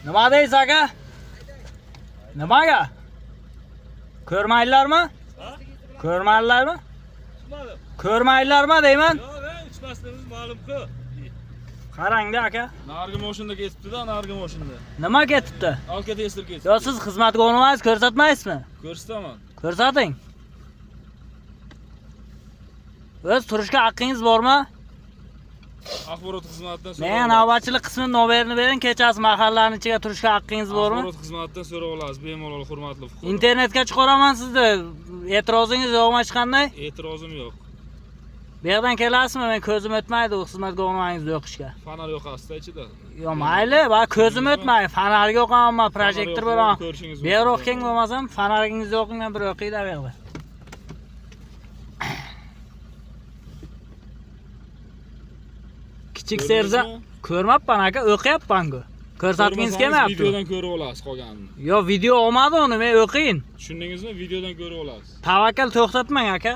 Nima deysiz aka? Nimaga? Ko'rmaylarmi? Ko'rmaylarmi? Ko'rmaylarmi deyman? Yo'q, ichmasligimiz ma'lum-ku. Qarang-da aka. Nargi mashinada ketibdi-da, nargi mashinada. Nima ketibdi? Alka tesir ketibdi. Yo siz xizmatga o'rnamaysiz, ko'rsatmaysizmi? Ko'rsataman. Ko'rsating. O'z turishga haqqingiz bormi? Axborot xizmatidan so'rab. Men navbatchilik qismi nomerini bering, kechasi mahallaning ichiga turishga haqqingiz bormi? Axborot xizmatidan so'rab olasiz, bemalol hurmatli fuqaro. Internetga chiqaraman sizni. E'tirozingiz yo'qmi hech qanday? E'tirozim yo'q. Bu yerdan kelasizmi? Men ko'zim o'tmaydi u xizmatga o'rnamangizni o'qishga. Fanar yo'q asta ichida. Yo mayli, va ko'zim o'tmaydi. Fanarga o'qaman, projektor bilan. Ko'rishingiz Bu yerga o'qing bo'lmasam, fanaringizni o'qingdan bir o'qiydi bu yerda. Kichik serza ko'rmabman aka, o'qiyapman-ku. Ko'rsatgingiz kelmayapti. Videodan ko'rib olasiz qolganini. Yo, video olmadi uni, men o'qiyin. Tushundingizmi? Videodan ko'rib olasiz. Tavakkal to'xtatmang aka.